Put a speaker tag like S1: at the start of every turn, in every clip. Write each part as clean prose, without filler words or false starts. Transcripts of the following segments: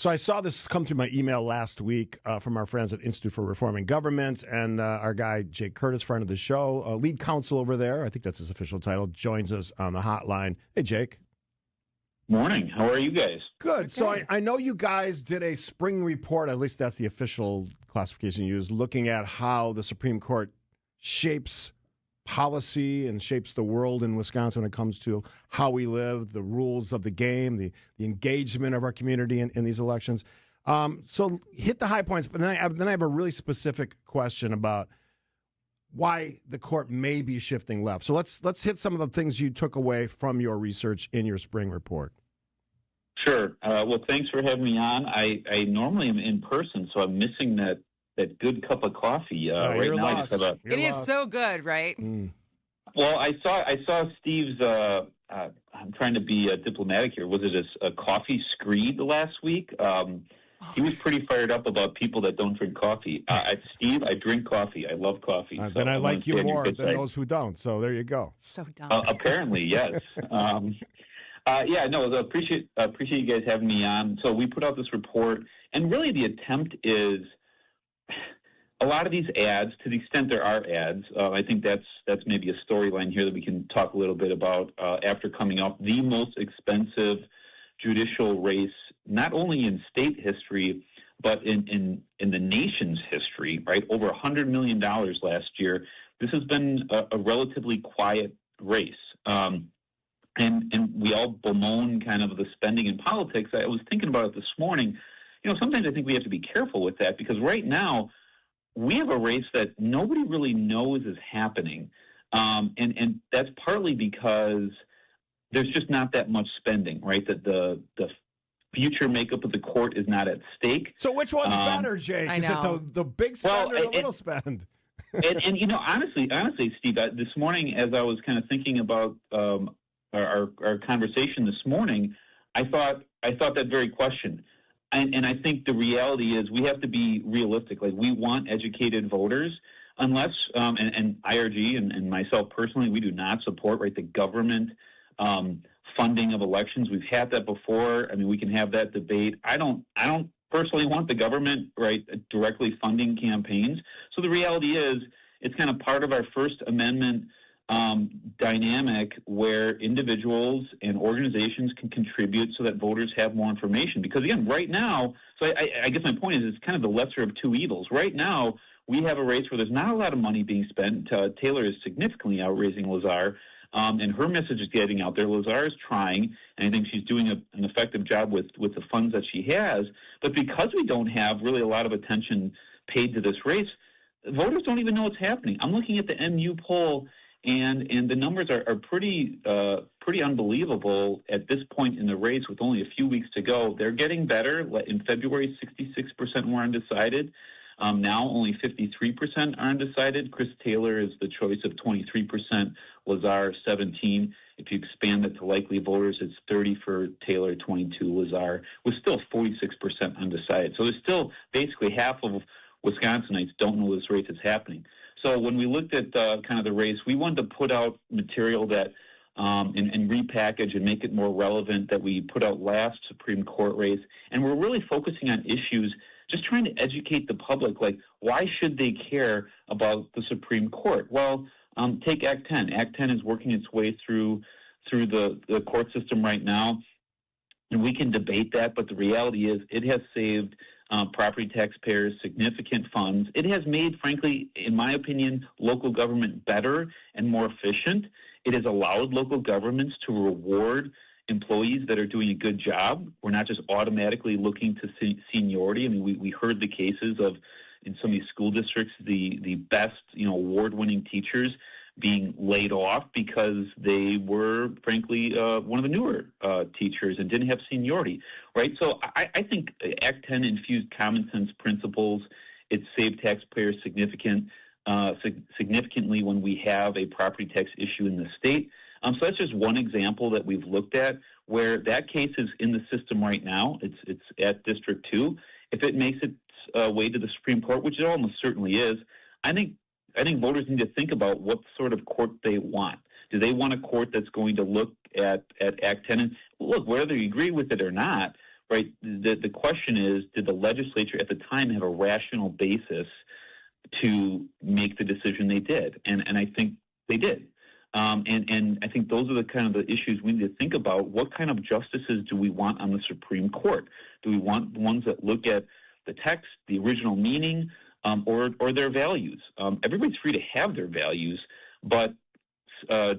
S1: So I saw this come through my email last week from our friends at Institute for Reforming Government, and our guy, Jake Curtis, friend of the show, lead counsel over there, I think that's his official title, joins us on the hotline. Hey, Jake.
S2: Morning. How are you guys?
S1: Good.
S3: Okay.
S1: So I know you guys did a spring report, at least that's the official classification used, looking at how the Supreme Court shapes policy and shapes the world in Wisconsin when it comes to how we live, the rules of the game, the engagement of our community in these elections. So hit the high points, but then I have a really specific question about why the court may be shifting left. So let's hit some of the things you took away from your research in your spring report.
S2: Sure. Well, thanks for having me on. I normally am in person, so I'm missing that good cup of coffee right
S1: you're
S2: now.
S1: lost.
S3: It is so good, right?
S2: Well, I saw Steve's. I'm trying to be diplomatic here. Was it a coffee screed last week? He was pretty fired up about people that don't drink coffee. Steve, I drink coffee. I love coffee. So
S1: Then I like you more than
S2: side.
S1: those who don't. So there you go.
S3: So dumb.
S2: Apparently, yes. Appreciate you guys having me on. So we put out this report, and really the attempt is a lot of these ads, to the extent there are ads. I think that's maybe a storyline here that we can talk a little bit about after coming off the most expensive judicial race, not only in state history, but in the nation's history, right? Over $100 million last year. This has been a relatively quiet race. And we all bemoan kind of the spending in politics. I was thinking about it this morning. Sometimes I think we have to be careful with that because right now we have a race that nobody really knows is happening. And that's partly because there's just not that much spending, right? That the future makeup of the court is not at stake.
S1: So which one's better, Jake?
S3: I
S1: Is
S3: know.
S1: it the big spend or the little spend?
S2: and honestly, Steve, this morning as I was kind of thinking about our conversation this morning, I thought that very question. And I think the reality is we have to be realistic. Like, we want educated voters, unless and IRG and myself personally, we do not support the government funding of elections. We've had that before. I mean, we can have that debate. I don't personally want the government directly funding campaigns. So the reality is it's kind of part of our First Amendment dynamic where individuals and organizations can contribute so that voters have more information. Because again, right now, so I guess my point is it's kind of the lesser of two evils. Right now, we have a race where there's not a lot of money being spent. Taylor is significantly outraising Lazar, and her message is getting out there. Lazar is trying, and I think she's doing an effective job with the funds that she has. But because we don't have really a lot of attention paid to this race, voters don't even know what's happening. I'm looking at the MU poll, and the numbers are pretty unbelievable at this point in the race with only a few weeks to go. They're getting better. In February, 66% were undecided. Now only 53% are undecided. Chris Taylor is the choice of 23%, Lazar 17%. If you expand it to likely voters, it's 30 for Taylor, 22 Lazar, with still 46% undecided. So there's still basically half of Wisconsinites don't know this race is happening. So when we looked at kind of the race, we wanted to put out material that and repackage and make it more relevant that we put out last Supreme Court race. And we're really focusing on issues, just trying to educate the public, like why should they care about the Supreme Court? Well, take Act 10. Act 10 is working its way through the court system right now, and we can debate that, but the reality is it has saved property taxpayers significant funds. It has made, frankly, in my opinion, local government better and more efficient. It has allowed local governments to reward employees that are doing a good job. We're not just automatically looking to seniority. I mean, we heard the cases of, in some of these school districts, the best, award-winning teachers being laid off because they were, frankly, one of the newer teachers and didn't have seniority, right? So I think Act 10 infused common sense principles. It saved taxpayers significantly when we have a property tax issue in the state. So that's just one example that we've looked at where that case is in the system right now. It's at District 2. If it makes its way to the Supreme Court, which it almost certainly is, I think voters need to think about what sort of court they want. Do they want a court that's going to look at Act 10 and look, whether you agree with it or not, right? The question is, did the legislature at the time have a rational basis to make the decision they did? And I think they did. And I think those are the kind of the issues we need to think about. What kind of justices do we want on the Supreme Court? Do we want ones that look at the text, the original meaning, or their values? Everybody's free to have their values, but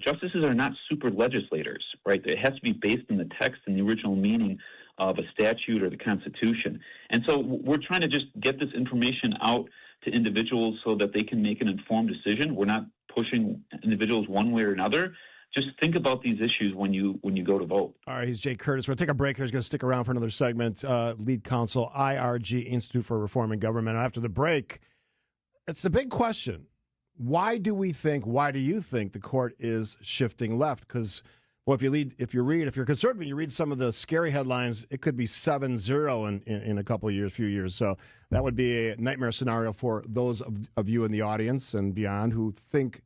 S2: justices are not super legislators, right? It has to be based in the text and the original meaning of a statute or the Constitution. And so we're trying to just get this information out to individuals so that they can make an informed decision. We're not pushing individuals one way or another. Just think about these issues when you go to vote.
S1: All right, he's Jake Curtis. We'll take a break here. He's going to stick around for another segment. Lead counsel, IRG, Institute for Reform and Government. After the break, it's the big question. Why do you think the court is shifting left? Because, well, if you're conservative and you read some of the scary headlines, it could be 7-0 in a couple of years, few years. So that would be a nightmare scenario for those of you in the audience and beyond who think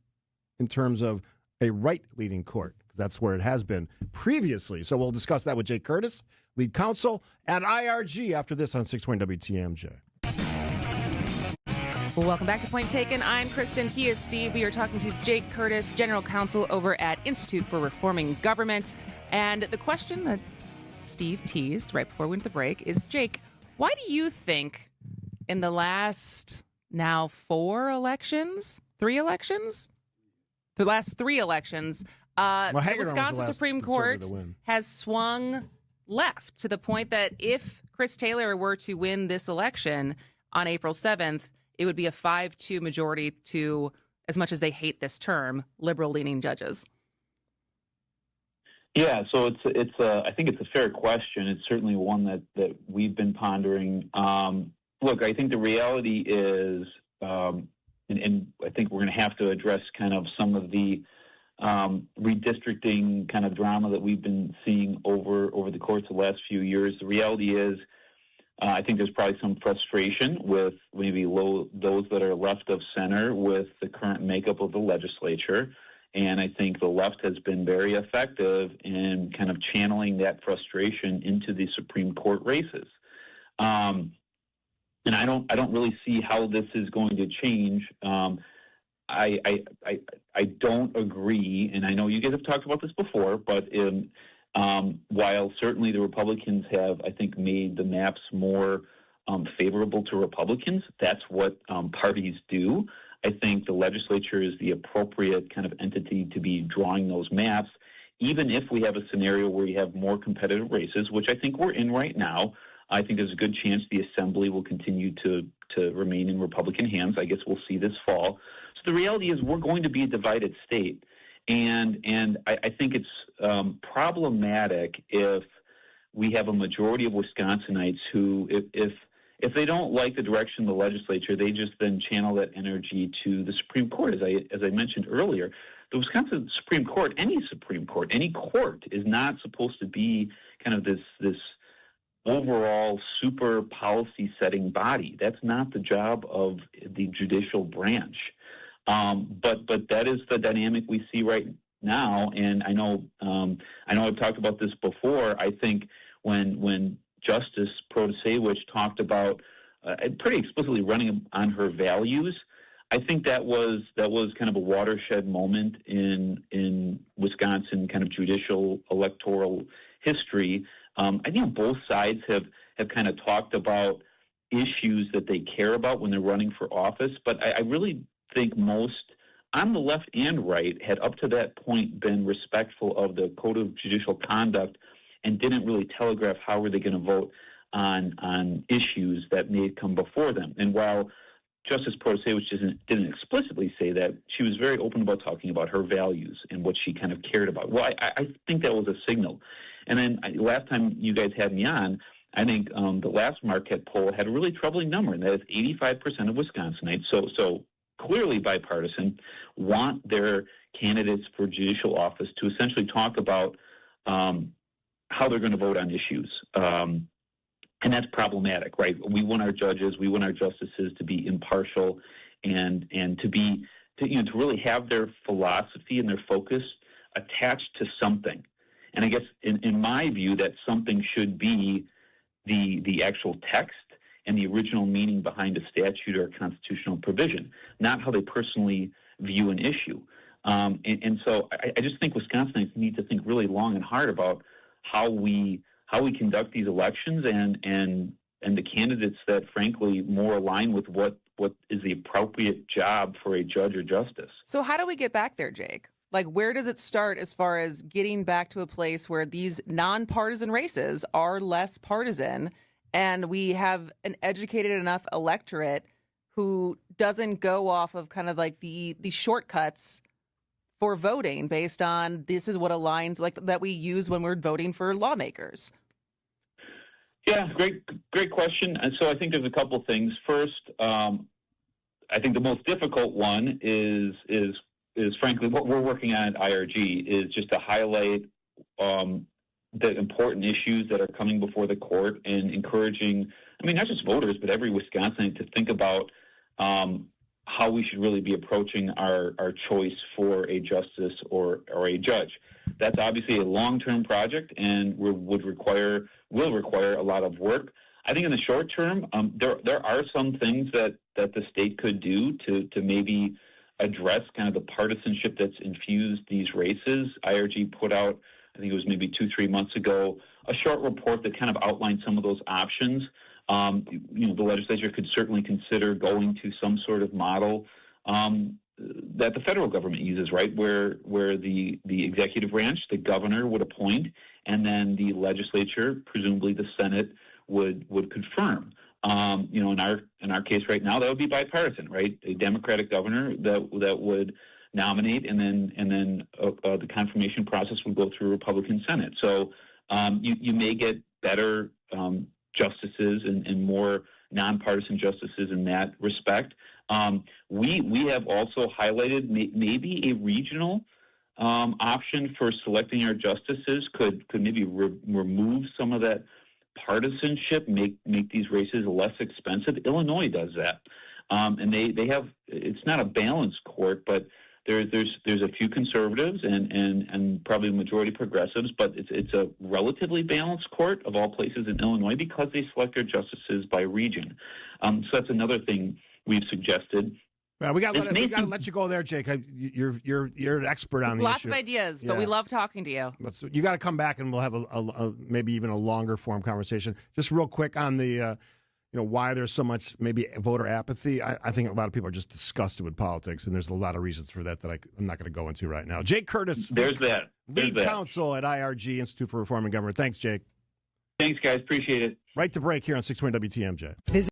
S1: in terms of a right-leaning court, because that's where it has been previously. So we'll discuss that with Jake Curtis, lead counsel at IRG, after this on 620 WTMJ.
S3: Well, welcome back to Point Taken. I'm Kristen. He is Steve. We are talking to Jake Curtis, general counsel over at Institute for Reforming Government. And the question that Steve teased right before we went to the break is, Jake, why do you think in the last now the last three elections, the Wisconsin Supreme Court has swung left to the point that if Chris Taylor were to win this election on April 7th, it would be a 5-2 majority to, as much as they hate this term, liberal-leaning judges?
S2: Yeah, so I think it's a fair question. It's certainly one that we've been pondering. Look, I think the reality is, and I think we're going to have to address kind of some of the redistricting kind of drama that we've been seeing over the course of the last few years. The reality is, I think there's probably some frustration with maybe those that are left of center with the current makeup of the legislature. And I think the left has been very effective in kind of channeling that frustration into the Supreme Court races. And I don't really see how this is going to change. I don't agree, and I know you guys have talked about this before, but while certainly the Republicans have, I think, made the maps more favorable to Republicans, that's what parties do. I think the legislature is the appropriate kind of entity to be drawing those maps, even if we have a scenario where you have more competitive races, which I think we're in right now. I think there's a good chance the Assembly will continue to remain in Republican hands. I guess we'll see this fall. So the reality is we're going to be a divided state. And I think it's problematic if we have a majority of Wisconsinites who, if they don't like the direction of the legislature, they just then channel that energy to the Supreme Court. As I mentioned earlier, the Wisconsin Supreme Court, any court is not supposed to be kind of this overall super policy setting body. That's not the job of the judicial branch. But that is the dynamic we see right now. And I know I've talked about this before. I think when Justice Protasiewicz talked about pretty explicitly running on her values, I think that was kind of a watershed moment in Wisconsin kind of judicial electoral history. I think both sides have kind of talked about issues that they care about when they're running for office, but I really think most on the left and right had up to that point been respectful of the Code of Judicial Conduct and didn't really telegraph how were they going to vote on issues that may come before them. And while Justice Protasiewicz didn't explicitly say that, she was very open about talking about her values and what she kind of cared about. Well, I think that was a signal. And then last time you guys had me on, I think the last Marquette poll had a really troubling number, and that is 85% of Wisconsinites, so clearly bipartisan, want their candidates for judicial office to essentially talk about how they're going to vote on issues. And that's problematic, right? We want our judges, we want our justices to be impartial and to really have their philosophy and their focus attached to something. And I guess in my view, that something should be the actual text and the original meaning behind a statute or a constitutional provision, not how they personally view an issue. And so I just think Wisconsinites need to think really long and hard about how we conduct these elections and the candidates that, frankly, more align with what is the appropriate job for a judge or justice.
S3: So how do we get back there, Jake? Like, where does it start as far as getting back to a place where these nonpartisan races are less partisan and we have an educated enough electorate who doesn't go off of kind of like the shortcuts for voting based on this is what aligns, like that we use when we're voting for lawmakers?
S2: Yeah, great question. And so I think there's a couple things. First, I think the most difficult one is frankly what we're working on at IRG is just to highlight the important issues that are coming before the court and encouraging, I mean, not just voters, but every Wisconsin to think about how we should really be approaching our choice for a justice or a judge. That's obviously a long-term project and will require a lot of work. I think in the short term, there are some things that the state could do to maybe address kind of the partisanship that's infused these races. IRG put out, I think it was maybe 2-3 months ago, a short report that kind of outlined some of those options. The legislature could certainly consider going to some sort of model that the federal government uses, right, where the executive branch, the governor, would appoint, and then the legislature, presumably the Senate, would confirm. In our case right now, that would be bipartisan, right? A Democratic governor that would nominate, and then the confirmation process would go through a Republican Senate. So you may get better justices and more nonpartisan justices in that respect. We have also highlighted maybe a regional option for selecting our justices could maybe remove some of that partisanship, make these races less expensive. Illinois does that, and they have. It's not a balanced court, but there's a few conservatives and probably a majority progressives, but it's a relatively balanced court of all places in Illinois because they select their justices by region. So that's another thing we've suggested.
S1: Well, we got to let you go there, Jake. You're an expert on the issue.
S3: Lots of ideas, but we love talking to you.
S1: You got to come back, and we'll have a maybe even a longer form conversation. Just real quick on the why there's so much maybe voter apathy. I think a lot of people are just disgusted with politics, and there's a lot of reasons for that I'm not going to go into right now. Jake Curtis, lead counsel at IRG, Institute for Reform and Government. Thanks, Jake.
S2: Thanks, guys. Appreciate it.
S1: Right to break here on 620 WTMJ.